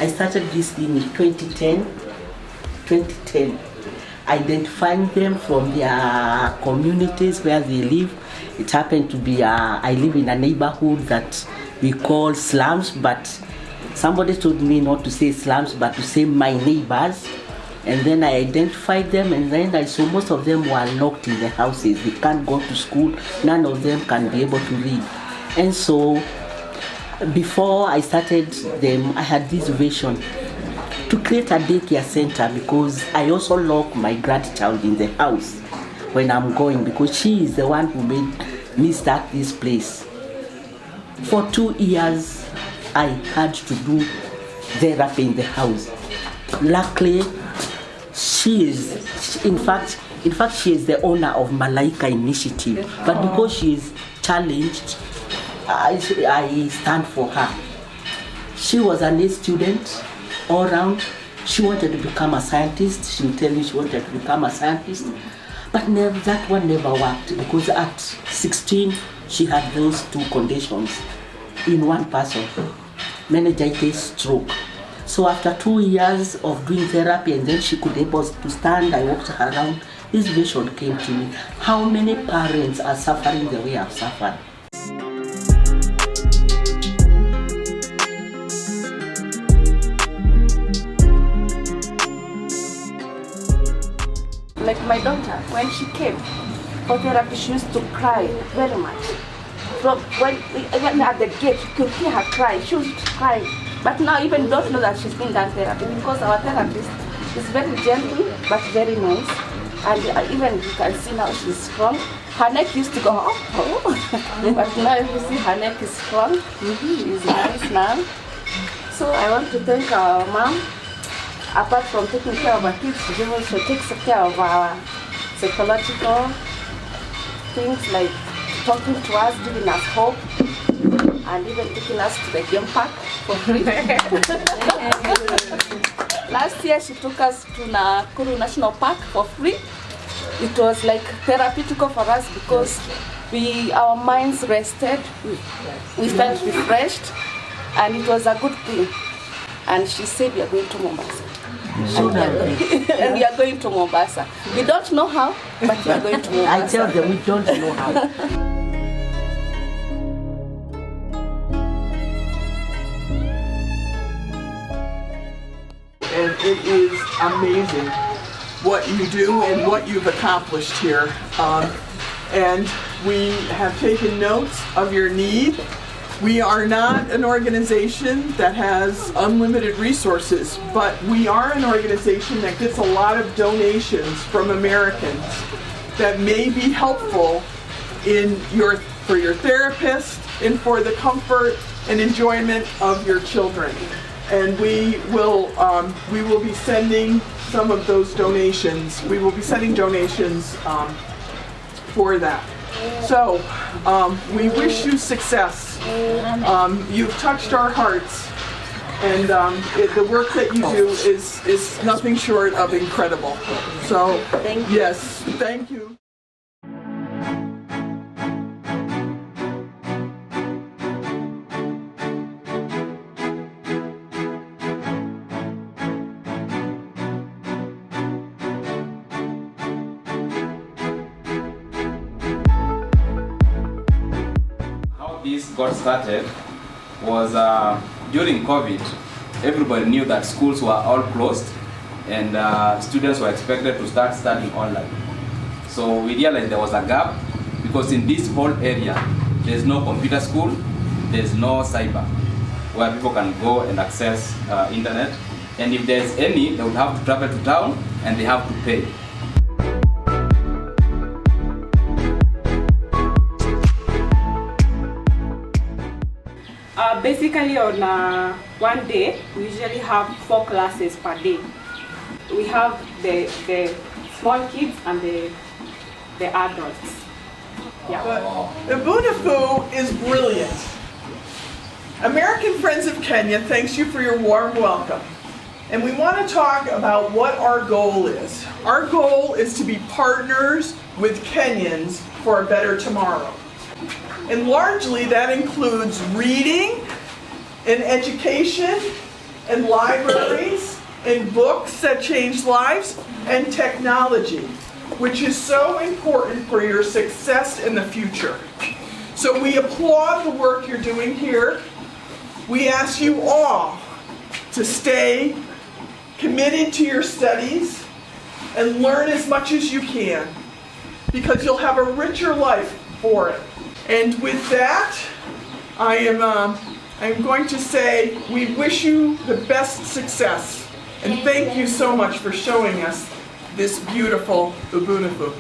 I started this in 2010. Identifying them from their communities where they live. It happened to be, I live in a neighborhood that we call slums, but somebody told me not to say slums, but to say my neighbors. And then I identified them, and then I saw most of them were locked in their houses. They can't go to school. None of them can be able to read. And so before I started them, I had this vision to create a daycare center, because I also lock my grandchild in the house when I'm going, because she is the one who made me start this place. For 2 years, I had to do therapy in the house. Luckily, she is the owner of Malaika Initiative, but because she is challenged, I stand for her. She was an A student all around. She wanted to become a scientist. She will tell you she wanted to become a scientist, but that one never worked, because at 16 she had those two conditions in one person: meningitis, stroke. So after 2 years of doing therapy, and then she could be able to stand, I walked her around, this vision came to me. How many parents are suffering the way I've suffered? Like my daughter, when she came for therapy, she used to cry very much. From even at the gate, you could hear her cry. She used to cry. But now I even don't know that she's been done therapy, because our therapist is very gentle but very nice. And even you can see now she's strong. Her neck used to go up, but now you see her neck is strong. She's nice now. So I want to thank our mom. Apart from taking care of our kids, she also takes care of our psychological things, like talking to us, giving us hope, and even taking us to the game park for free. Last year she took us to Nakuru National Park for free. It was like therapeutic for us, because our minds rested, we felt refreshed, and it was a good thing. And she said we are going to Mombasa. And we are going to Mombasa. We don't know how, but we are going to Mombasa. I tell them we don't know how. And it is amazing what you do and what you've accomplished here. And we have taken notes of your need. We are not an organization that has unlimited resources, but we are an organization that gets a lot of donations from Americans that may be helpful for your therapist and for the comfort and enjoyment of your children. And we will be sending some of those donations. We will be sending donations for that. So we wish you success. You've touched our hearts, and the work that you do is nothing short of incredible. So yes, thank you. This got started was during COVID. Everybody knew that schools were all closed, and students were expected to start studying online. So we realized there was a gap, because in this whole area there's no computer school, there's no cyber where people can go and access internet, and if there's any, they would have to travel to town and they have to pay. Basically on one day, we usually have 4 classes per day. We have the small kids and the adults. Yeah. The Bunafu is brilliant. American Friends of Kenya thanks you for your warm welcome. And we want to talk about what our goal is. Our goal is to be partners with Kenyans for a better tomorrow. And largely that includes reading and education and libraries and books that change lives and technology, which is so important for your success in the future. So we applaud the work you're doing here. We ask you all to stay committed to your studies and learn as much as you can, because you'll have a richer life for it. And with that, I'm going to say we wish you the best success. And thank you so much for showing us this beautiful Ubuntu.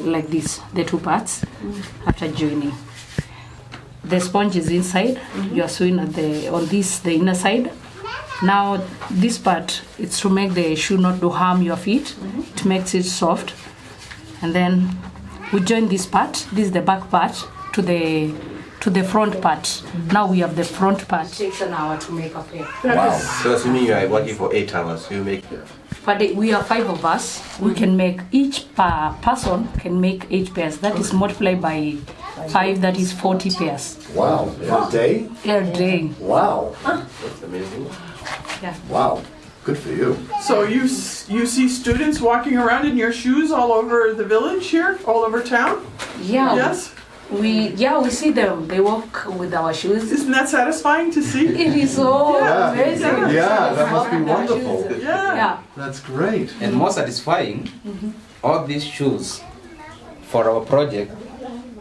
Like this, the two parts after joining. The sponge is inside, you are sewing at the inner side. Now this part, it's to make the shoe not to harm your feet. It makes it soft. And then we join this part, this is the back part, to the front part. Now we have the front part. It takes an hour to make a pair. Wow. So assuming you are working for 8 hours, you make... But we are 5 of us. We can make, each person can make 8 pairs. That is multiplied by 5, that is 40 pairs. Wow. A day? A day. Wow. That's amazing. Yeah. Wow. Good for you. So you see students walking around in your shoes all over the village here, all over town? Yeah. Yes? We see them. They walk with our shoes. Isn't that satisfying to see? It is so amazing. Yeah, that must be wonderful. Yeah. That's great. And more satisfying, all these shoes for our project,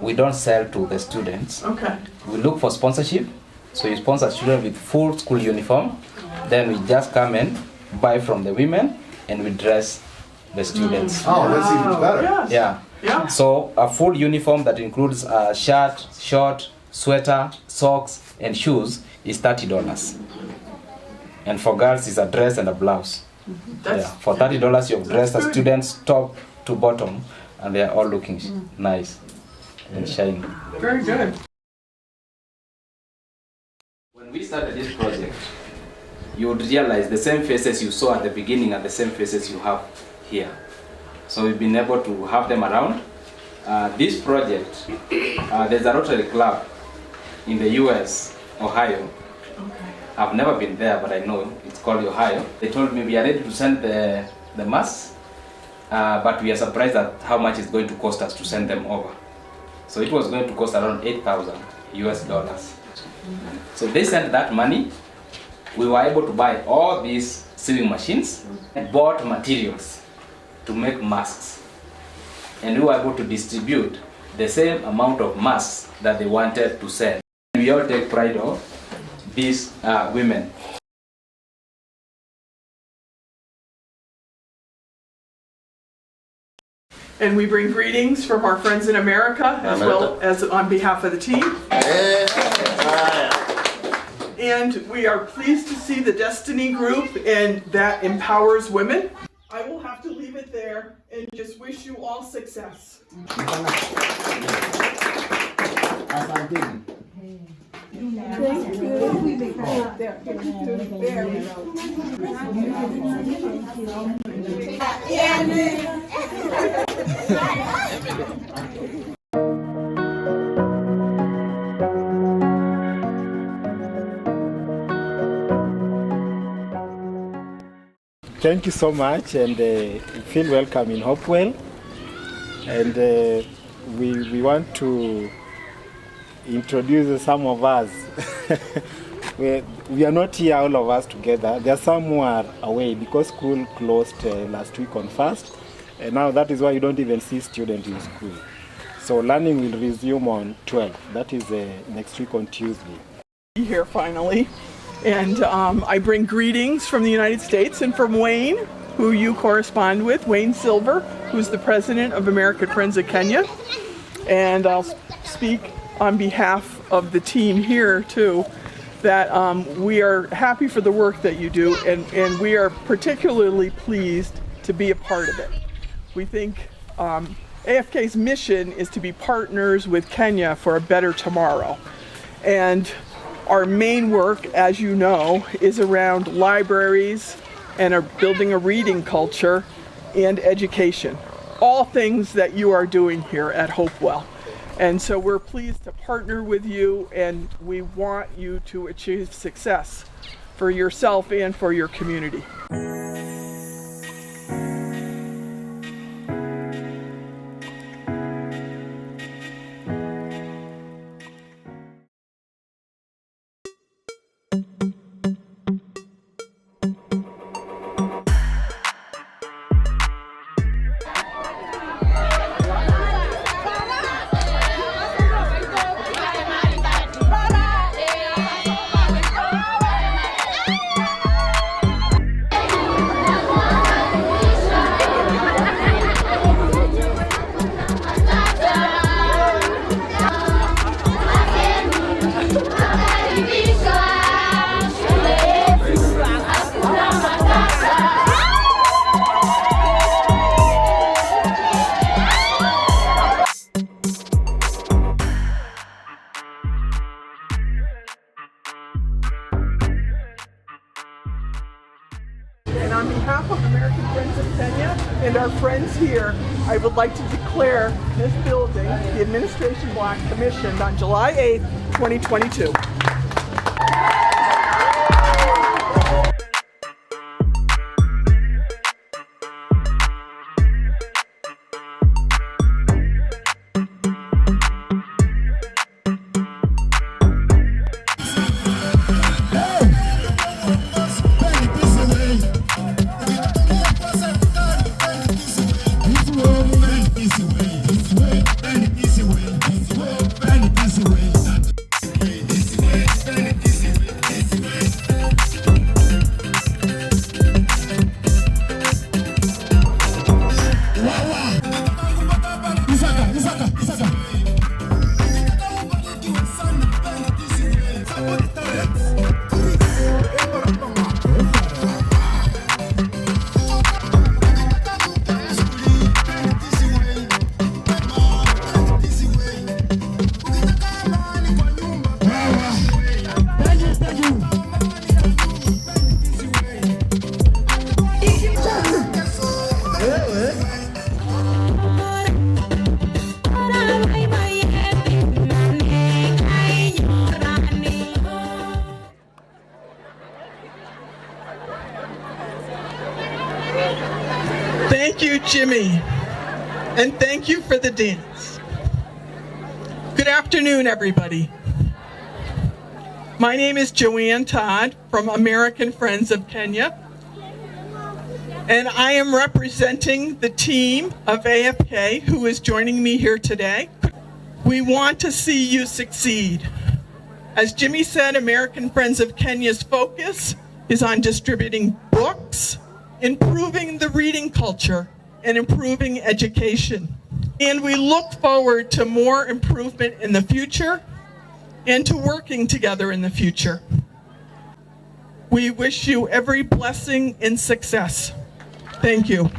we don't sell to the students. Okay. We look for sponsorship. So you sponsor children with full school uniform. Then we just come and buy from the women and we dress the students. Oh, that's even better. Yes. Yeah. Yeah. So a full uniform that includes a shirt, short, sweater, socks, and shoes is $30. And for girls, it's a dress and a blouse. That's, For $30, you've dressed the good. students top to bottom, and they are all looking nice and shiny. very good. When we started this project, you would realize the same faces you saw at the beginning are the same faces you have here. So we've been able to have them around. This project, there's a Rotary Club in the US, Ohio. Okay. I've never been there, but I know it's called Ohio. They told me we are ready to send the masks, but we are surprised at how much it's going to cost us to send them over. So it was going to cost around $8,000 US. So they sent that money. We were able to buy all these sewing machines and bought materials to make masks. And we were able to distribute the same amount of masks that they wanted to sell. We all take pride of these women. And we bring greetings from our friends in America, as well as on behalf of the team. And we are pleased to see the Destiny Group, and that empowers women. I will have to leave it there and just wish you all success. Thank you so much, and feel welcome in Hopewell. And we want to introduce some of us. We are not here all of us together. There are some who are away because school closed last week on 1st. And now that is why you don't even see students in school. So learning will resume on 12th. That is next week on Tuesday. Here finally. And I bring greetings from the United States and from Wayne, who you correspond with, Wayne Silver, who's the president of American Friends of Kenya. And I'll speak on behalf of the team here too, that we are happy for the work that you do, and we are particularly pleased to be a part of it. We think AFK's mission is to be partners with Kenya for a better tomorrow. And Our main work, as you know, is around libraries and building a reading culture and education. All things that you are doing here at Hopewell. And so we're pleased to partner with you, and we want you to achieve success for yourself and for your community. And on behalf of American Friends of Kenya and our friends here, I would like to declare this building the Administration Block commissioned on July 8th, 2022. Thank you, Jimmy, and thank you for the dance. Good afternoon, everybody. My name is Joanne Todd from American Friends of Kenya, and I am representing the team of AFK who is joining me here today. We want to see you succeed. As Jimmy said, American Friends of Kenya's focus is on distributing books, improving the reading culture, and improving education. And we look forward to more improvement in the future and to working together in the future. We wish you every blessing and success. Thank you.